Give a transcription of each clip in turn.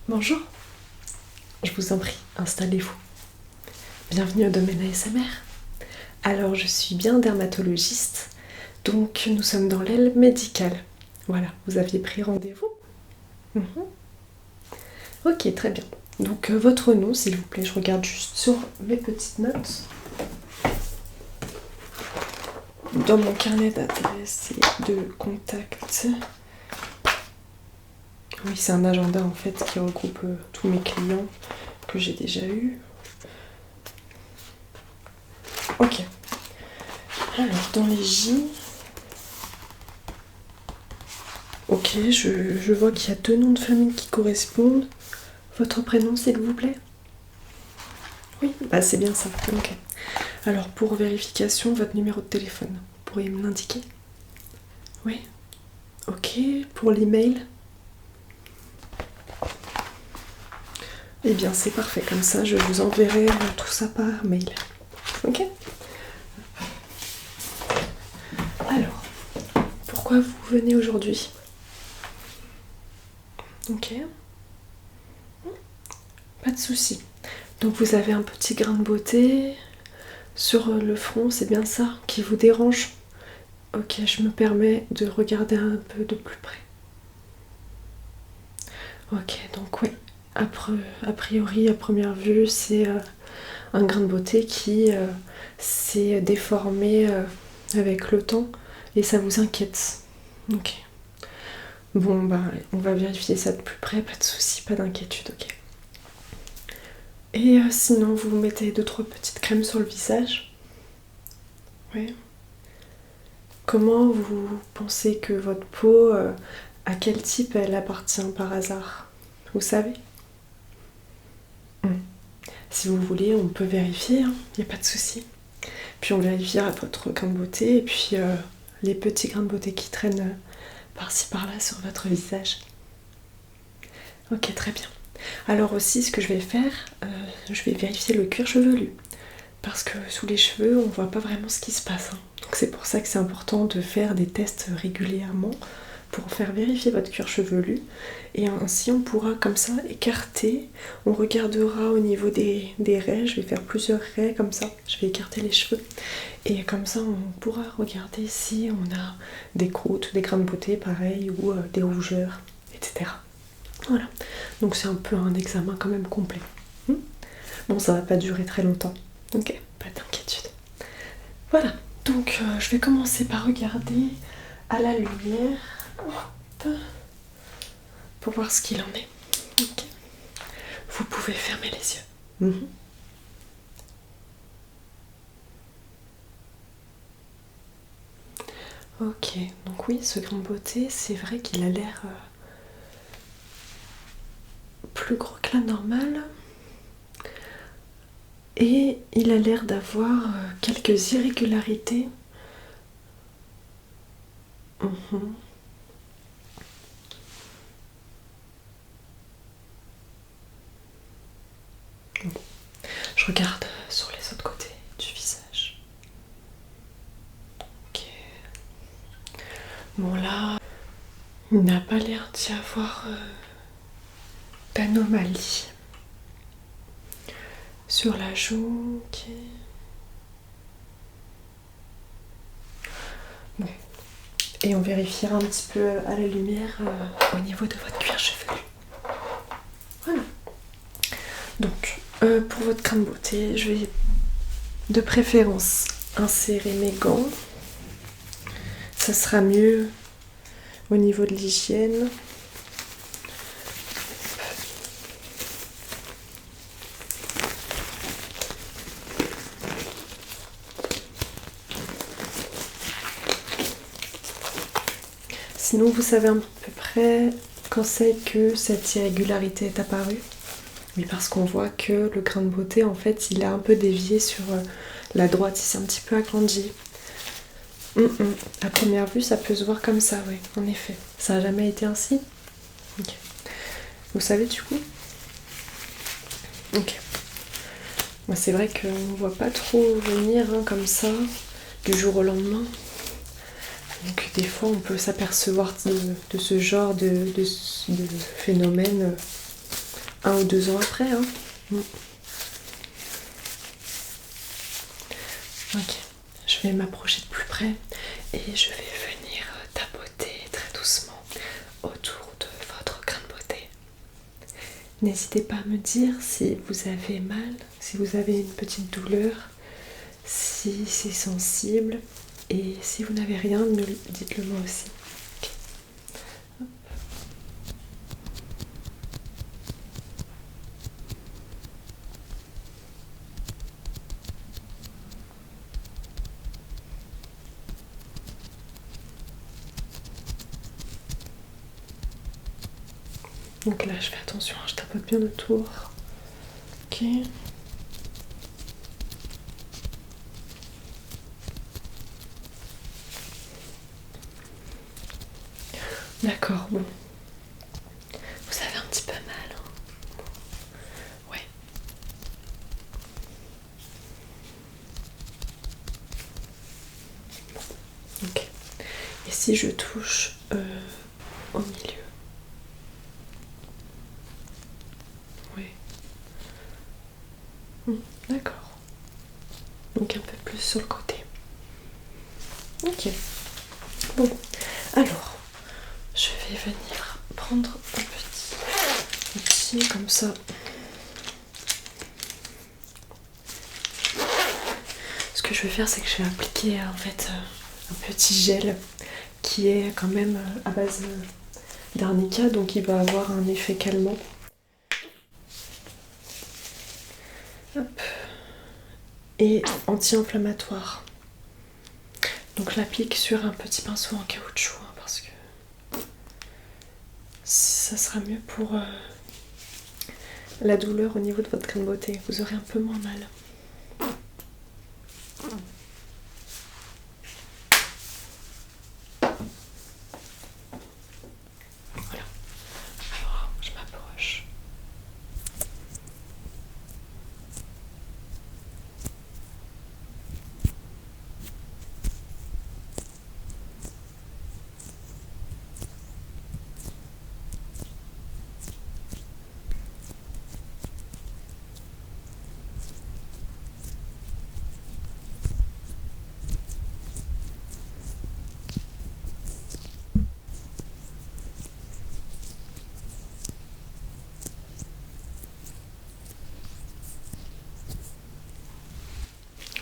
Bonjour, je vous en prie, installez-vous. Bienvenue au domaine ASMR. Alors, je suis bien dermatologiste, donc nous sommes dans l'aile médicale. Voilà, vous aviez pris rendez-vous. Mhm. Ok, très bien. Donc, votre nom, s'il vous plaît, je regarde juste sur mes petites notes. Dans mon carnet d'adresses et de contacts. Oui, c'est un agenda en fait qui regroupe tous mes clients que j'ai déjà eus. Ok. Alors, dans les J, ok, je vois qu'il y a deux noms de famille qui correspondent. Votre prénom, s'il vous plaît? Oui, bah c'est bien ça. Ok. Alors, pour vérification, votre numéro de téléphone, vous pourriez me l'indiquer? Oui. Ok. Pour l'email? Eh bien, c'est parfait. Comme ça, je vous enverrai tout ça par mail. Ok. Alors, pourquoi vous venez aujourd'hui? Ok. Pas de souci. Donc, vous avez un petit grain de beauté sur le front, c'est bien ça qui vous dérange? Ok, je me permets de regarder un peu de plus près. Ok, donc oui, a priori, à première vue, c'est un grain de beauté qui s'est déformé avec le temps et ça vous inquiète. Ok. Bon, bah, on va vérifier ça de plus près, pas de soucis, pas d'inquiétude, ok. Et sinon, vous mettez 2-3 petites crèmes sur le visage? Oui. Comment vous pensez que votre peau, à quel type elle appartient par hasard? Vous savez? Si vous voulez, on peut vérifier, il n'y a pas de souci. Puis on vérifiera votre grain de beauté et puis les petits grains de beauté qui traînent par-ci par-là sur votre visage. Ok, très bien. Alors aussi, ce que je vais faire, je vais vérifier le cuir chevelu. Parce que sous les cheveux, on voit pas vraiment ce qui se passe. Donc c'est pour ça que c'est important de faire des tests régulièrement pour faire vérifier votre cuir chevelu. Et ainsi, on pourra comme ça écarter. On regardera au niveau des raies. Je vais faire plusieurs raies comme ça. Je vais écarter les cheveux. Et comme ça, on pourra regarder si on a des croûtes, des grains de beauté pareil, ou des rougeurs, etc. Voilà. Donc c'est un peu un examen quand même complet. Bon, ça va pas durer très longtemps. Ok, pas d'inquiétude. Voilà, donc je vais commencer par regarder à la lumière. Hop, pour voir ce qu'il en est. Ok. Vous pouvez fermer les yeux. Ok, donc oui, ce grain de beauté, c'est vrai qu'il a l'air plus gros que la normale. Et il a l'air d'avoir quelques irrégularités. Mhm. Bon. Je regarde sur les autres côtés du visage. Ok. Bon là, il n'a pas l'air d'y avoir d'anomalie. Sur la joue, ok. Bon. Et on vérifiera un petit peu à la lumière au niveau de votre cuir chevelu. Voilà. Donc, pour votre crème beauté, je vais de préférence insérer mes gants. Ça sera mieux au niveau de l'hygiène. Sinon, vous savez à peu près quand c'est que cette irrégularité est apparue? Oui, parce qu'on voit que le grain de beauté, en fait, il a un peu dévié sur la droite, il s'est un petit peu agrandi. À première vue, ça peut se voir comme ça, oui, en effet. Ça n'a jamais été ainsi? Ok. Vous savez du coup? Ok. Moi, c'est vrai qu'on ne voit pas trop venir comme ça, du jour au lendemain. Donc des fois, on peut s'apercevoir de ce genre de phénomène 1 ou 2 ans après. Hein. Ok, je vais m'approcher de plus près et je vais venir tapoter très doucement autour de votre grain de beauté. N'hésitez pas à me dire si vous avez mal, si vous avez une petite douleur, si c'est sensible, et si vous n'avez rien, dites-le moi aussi. Donc là, je fais attention, je tapote bien autour. Ok. D'accord, bon. Vous avez un petit peu mal. Hein. Ouais. Bon. Ok. Et si je touche au milieu? Oui. D'accord. Donc un peu plus sur le côté. Ok. Bon. Alors, je vais venir prendre un petit outil comme ça. Ce que je vais faire, c'est que je vais appliquer en fait un petit gel qui est quand même à base d'arnica, donc il va avoir un effet calmant. Hop. Et anti-inflammatoire. Donc je l'applique sur un petit pinceau en caoutchouc hein, parce que ça sera mieux pour la douleur au niveau de votre grain de beauté. Vous aurez un peu moins mal. Voilà. Alors, je m'approche.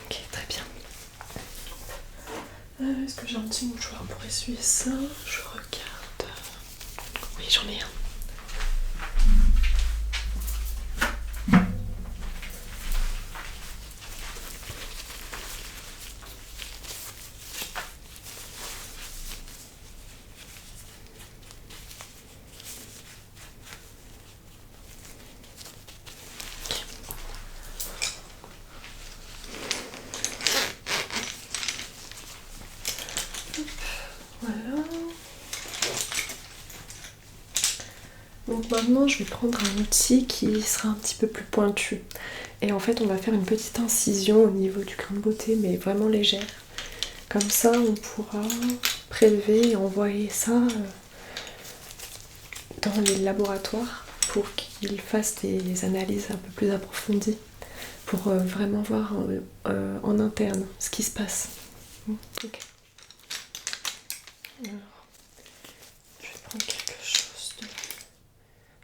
Ok, très bien. Est-ce que j'ai un petit mouchoir pour essuyer ça? Je regarde. Oui, j'en ai un. Voilà. Donc maintenant, je vais prendre un outil qui sera un petit peu plus pointu. Et en fait, on va faire une petite incision au niveau du grain de beauté, mais vraiment légère. Comme ça, on pourra prélever et envoyer ça dans les laboratoires pour qu'ils fassent des analyses un peu plus approfondies pour vraiment voir en interne ce qui se passe. Ok. Alors, je vais prendre quelque chose de...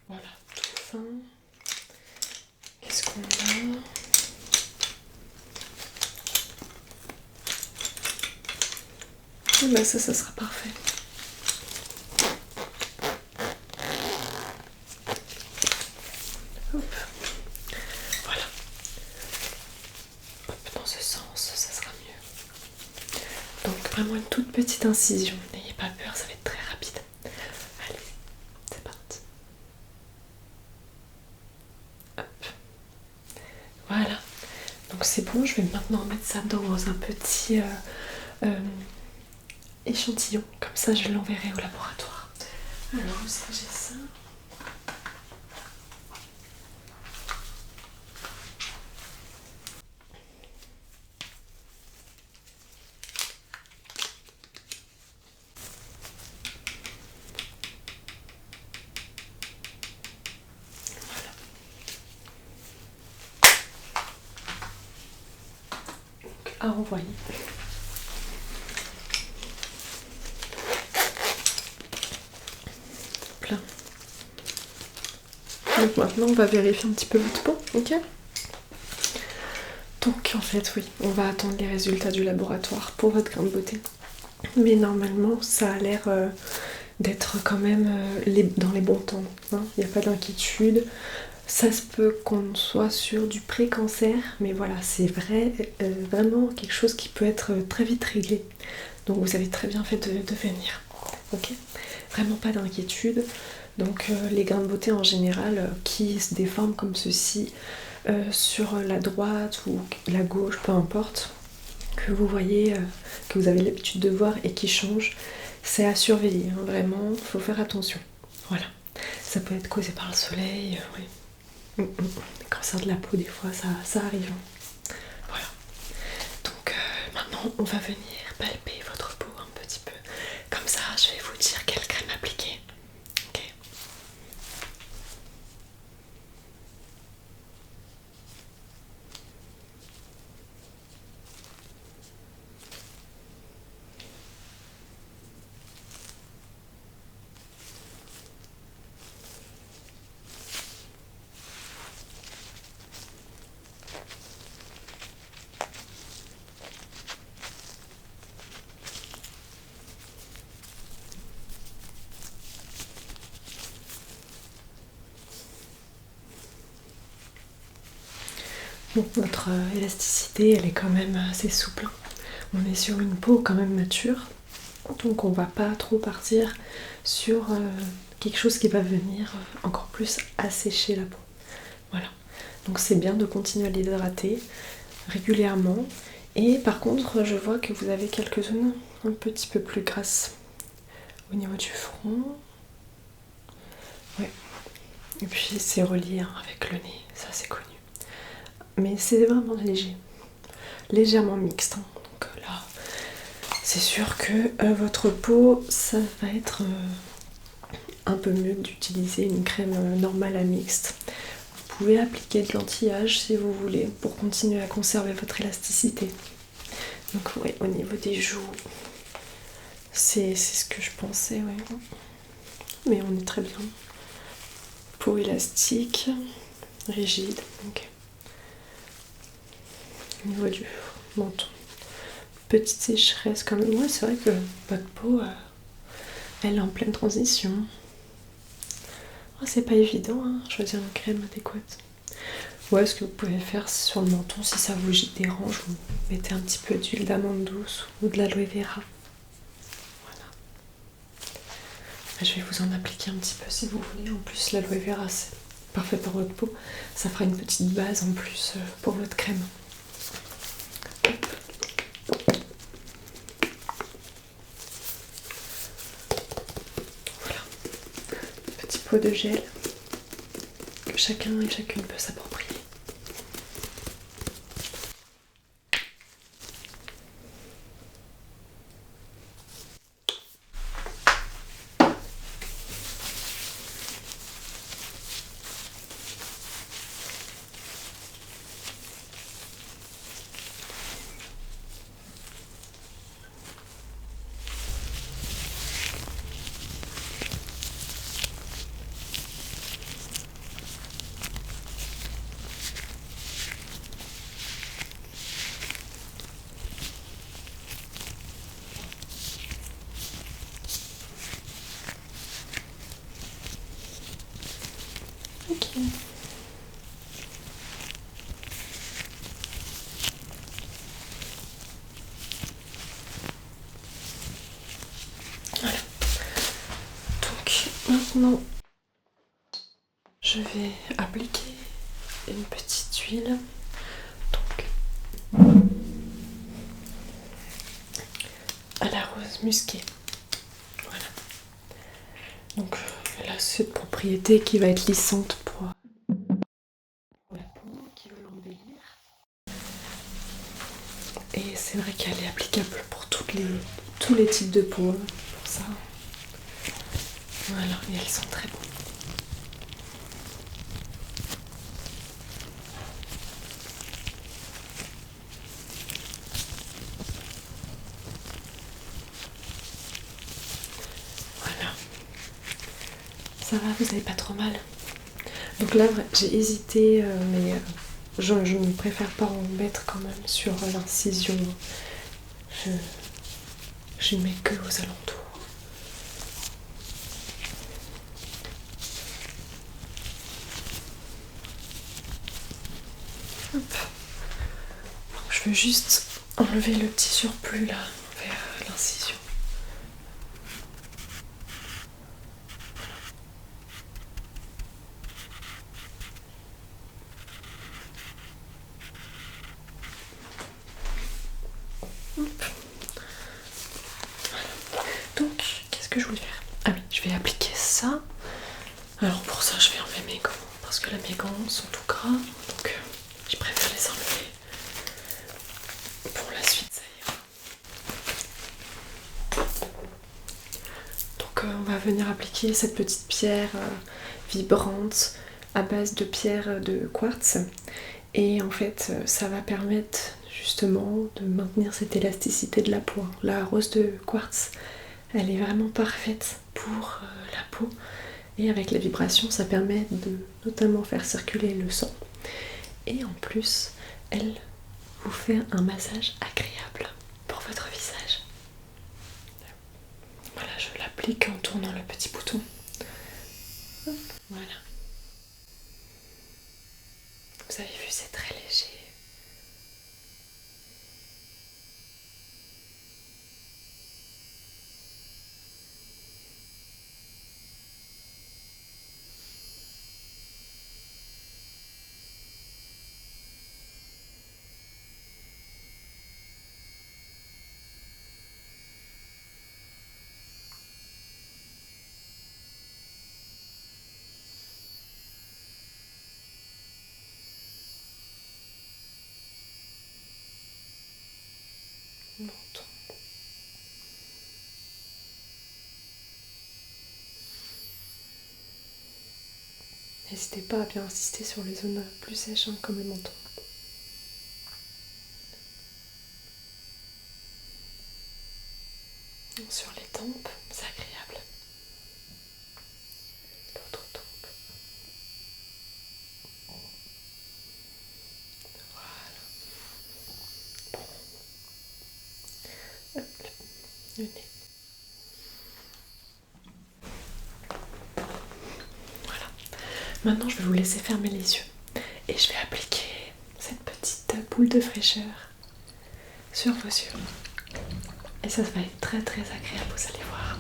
Voilà, tout fin. Qu'est-ce qu'on a? Et ben ça sera parfait. Hop. Voilà. Hop, dans ce sens, ça sera mieux. Donc vraiment une toute petite incision. N'ayez pas peur, ça va être très rapide. Allez, c'est parti. Hop. Voilà. Donc c'est bon, je vais maintenant mettre ça dans un petit échantillon. Comme ça, je l'enverrai au laboratoire. Alors, où est-ce que j'ai ça? à envoyer. Plein. Donc maintenant on va vérifier un petit peu votre peau, ok? Donc en fait oui, on va attendre les résultats du laboratoire pour votre grain de beauté. Mais normalement ça a l'air d'être quand même dans les bons temps. Hein. Il n'y a pas d'inquiétude. Ça se peut qu'on soit sur du pré-cancer, mais voilà, c'est vraiment quelque chose qui peut être très vite réglé. Donc vous avez très bien fait de venir. Ok? Vraiment pas d'inquiétude. Donc les grains de beauté en général qui se déforment comme ceci sur la droite ou la gauche, peu importe, que vous voyez, que vous avez l'habitude de voir et qui changent, c'est à surveiller, hein, vraiment, il faut faire attention. Voilà. Ça peut être causé par le soleil, oui. Les cancers de la peau, des fois, ça arrive. Voilà. Donc maintenant, on va venir palper votre peau un petit peu. Comme ça, je vais vous dire quelle crème appliquer. Ok. Donc notre élasticité, elle est quand même assez souple. On est sur une peau quand même mature, donc on va pas trop partir sur quelque chose qui va venir encore plus assécher la peau. Voilà. Donc c'est bien de continuer à l'hydrater régulièrement. Et par contre, je vois que vous avez quelques zones un petit peu plus grasses au niveau du front. Ouais. Et puis c'est relié hein, avec le nez, ça c'est connu. Mais c'est vraiment léger, légèrement mixte. Hein. Donc là, c'est sûr que votre peau, ça va être un peu mieux d'utiliser une crème normale à mixte. Vous pouvez appliquer de l'anti-âge si vous voulez pour continuer à conserver votre élasticité. Donc oui, au niveau des joues, c'est ce que je pensais, ouais. Mais on est très bien. Peau élastique, rigide. Okay. Au niveau du menton, petite sécheresse quand même. Ouais, c'est vrai que votre peau, elle est en pleine transition. Oh, c'est pas évident, hein, choisir une crème adéquate. Ouais, ce que vous pouvez faire sur le menton, si ça vous dérange, vous mettez un petit peu d'huile d'amande douce ou de l'aloe vera. Voilà. Je vais vous en appliquer un petit peu si vous voulez. En plus, l'aloe vera, c'est parfait pour votre peau. Ça fera une petite base en plus pour votre crème. Voilà. Petit pot de gel que chacun et chacune peut s'approprier. Ok. Voilà. Donc maintenant, je vais appliquer une petite huile. Donc à la rose musquée. Voilà. Donc elle a cette propriété qui va être lissante pour la peau, qui veut l'embellir. Et c'est vrai qu'elle est applicable pour tous les types de peau. Pour ça. Voilà, et elles sont très bonnes. Ça va, vous avez pas trop mal? Donc là, j'ai hésité, mais je ne préfère pas en mettre quand même sur l'incision. Je, je ne mets que aux alentours. Hop. Je veux juste enlever le petit surplus là vers l'incision. Hop. Voilà. Donc, qu'est-ce que je voulais faire? Ah oui, je vais appliquer ça. Alors pour ça, je vais enlever mes gants parce que là mes gants sont tout gras, donc je préfère les enlever. Pour la suite, ça ira. Donc on va venir appliquer cette petite pierre vibrante à base de pierre de quartz. Et en fait, ça va permettre justement de maintenir cette élasticité de la peau. La rose de quartz, elle est vraiment parfaite pour la peau. Et avec la vibration, ça permet de notamment faire circuler le sang. Et en plus, elle vous fait un massage agréable pour votre visage. Voilà, je l'applique en tournant le petit bouton. Voilà. Vous avez vu, c'est très léger. Menton. N'hésitez pas à bien insister sur les zones plus sèches, hein, comme le menton. Sur les tempes, c'est agréable. L'autre tempe. Voilà. Bon. Hop, le nez. Voilà. Maintenant, je vais vous laisser fermer les yeux. Et je vais appliquer cette petite boule de fraîcheur sur vos yeux. Et ça va être très très agréable, vous allez voir.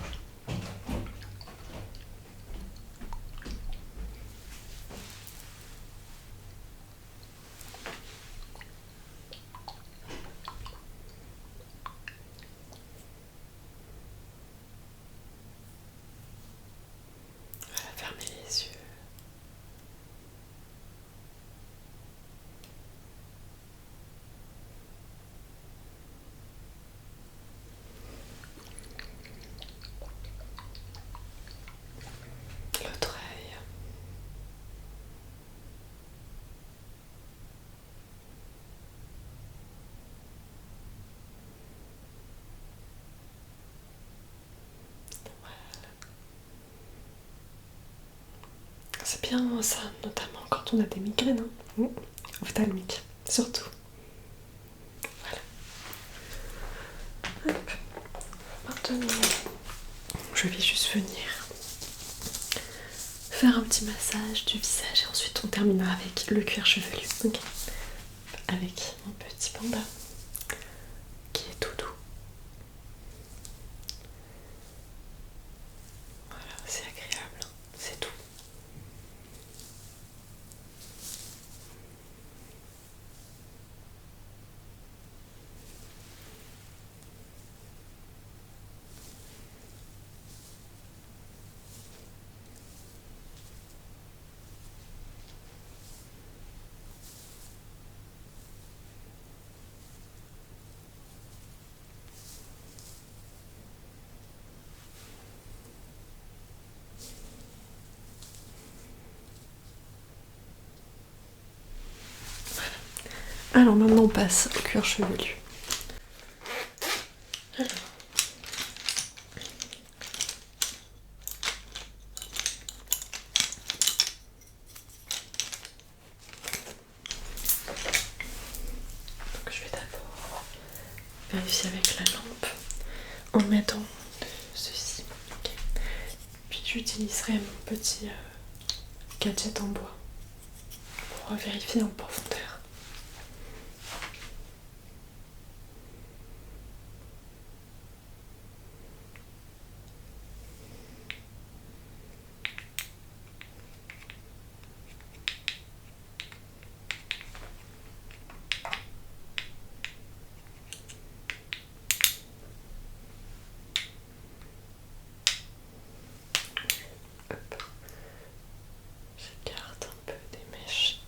Voilà, fermez les yeux. L'autre œil. C'est bien ça, notamment quand on a des migraines, hein. Ophtalmiques, surtout. Voilà. Hop. Maintenant, je vais juste venir faire un petit massage du visage et ensuite on terminera avec le cuir chevelu. Ok. Avec mon petit panda qui est tout doux. Voilà, c'est agréable, c'est tout. Alors maintenant on passe au cuir chevelu. Alors. vérifier avec la lampe en mettant ceci. Okay. Puis j'utiliserai mon petit gadget en bois pour vérifier en profondeur. J'écarte un peu des mèches.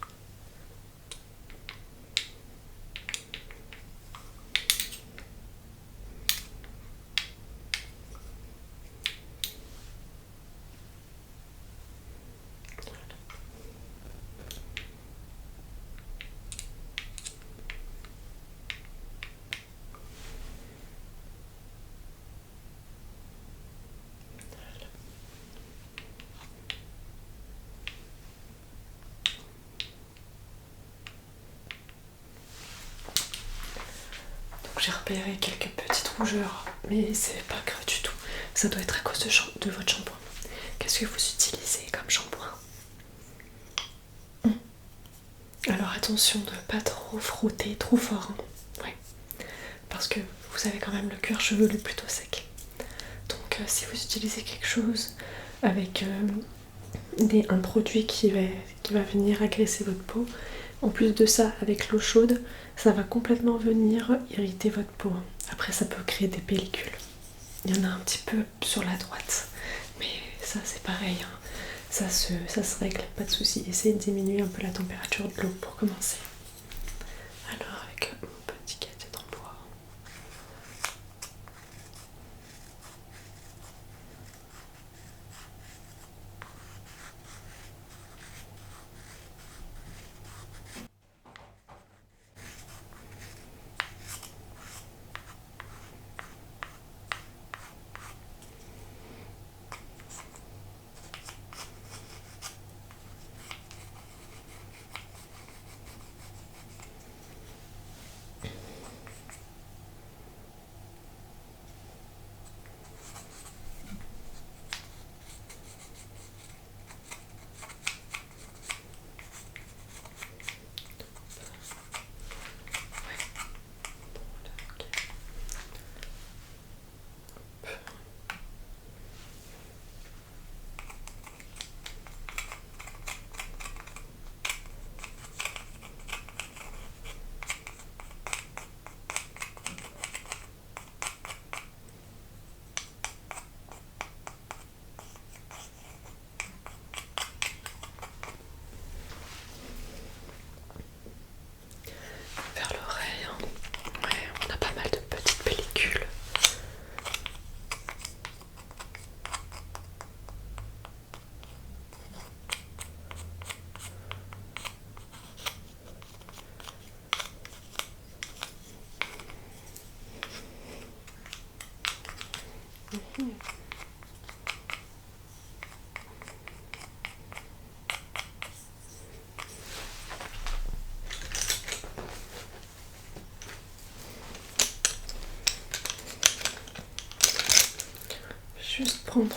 J'ai repéré quelques petites rougeurs, mais c'est pas grave du tout. Ça doit être à cause de votre shampoing. Qu'est-ce que vous utilisez comme shampoing? Alors attention de pas trop frotter, trop fort. Hein. Ouais. Parce que vous avez quand même le cuir chevelu plutôt sec. Donc si vous utilisez quelque chose avec un produit qui va venir agresser votre peau, en plus de ça, avec l'eau chaude, ça va complètement venir irriter votre peau. Après, ça peut créer des pellicules. Il y en a un petit peu sur la droite, mais ça c'est pareil. Hein. Ça se règle, pas de souci. Essayez de diminuer un peu la température de l'eau pour commencer. Alors, avec mon petit gadget en bois. Vers l'oreille, hein. Ouais, on a pas mal de petites pellicules. Juste prendre.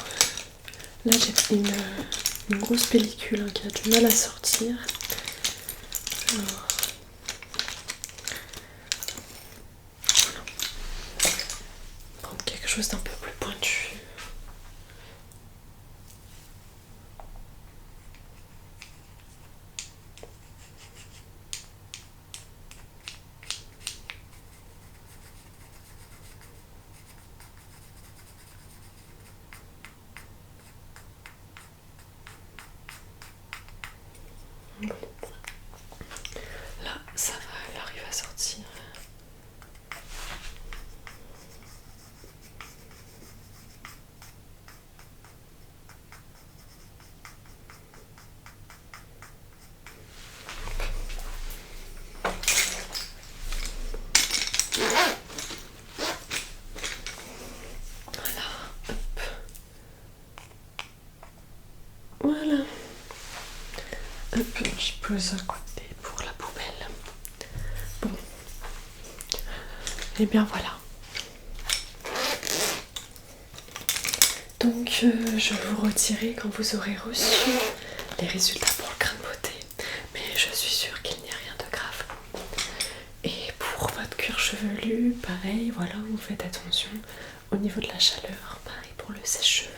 Là, j'ai une grosse pellicule hein, qui a du mal à sortir. Alors, voilà. Prendre quelque chose d'un peu plus pointu. Bon. Là, ça va, elle arrive à sortir. Voilà. Hop, je pose à côté pour la poubelle. Bon. Et bien voilà. Donc je vous redirai quand vous aurez reçu les résultats pour le grain de beauté. Mais je suis sûre qu'il n'y a rien de grave. Et pour votre cuir chevelu, pareil, voilà, vous faites attention au niveau de la chaleur, pareil pour le sèche-cheveux.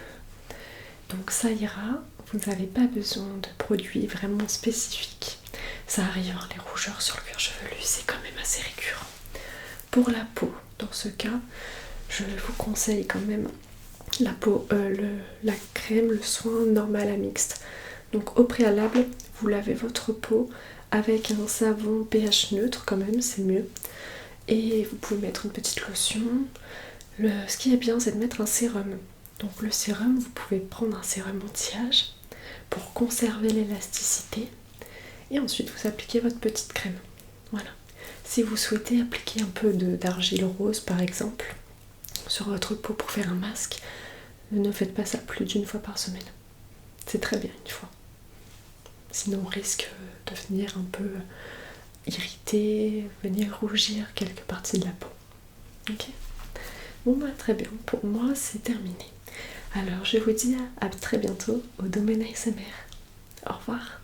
Donc ça ira, vous n'avez pas besoin de produits vraiment spécifiques. Ça arrive, hein, les rougeurs sur le cuir chevelu, c'est quand même assez récurrent. Pour la peau, dans ce cas, je vous conseille quand même la crème, le soin normal à mixte. Donc au préalable, vous lavez votre peau avec un savon pH neutre quand même, c'est mieux. Et vous pouvez mettre une petite lotion. Ce qui est bien, c'est de mettre un sérum. Donc le sérum, vous pouvez prendre un sérum anti-âge pour conserver l'élasticité. Et ensuite, vous appliquez votre petite crème. Voilà. Si vous souhaitez appliquer un peu d'argile rose, par exemple, sur votre peau pour faire un masque, ne faites pas ça plus d'une fois par semaine. C'est très bien une fois. Sinon on risque de venir un peu irrité, venir rougir quelques parties de la peau. Ok ? Bon bah très bien, pour moi c'est terminé. Alors je vous dis à très bientôt au domaine ASMR. Au revoir.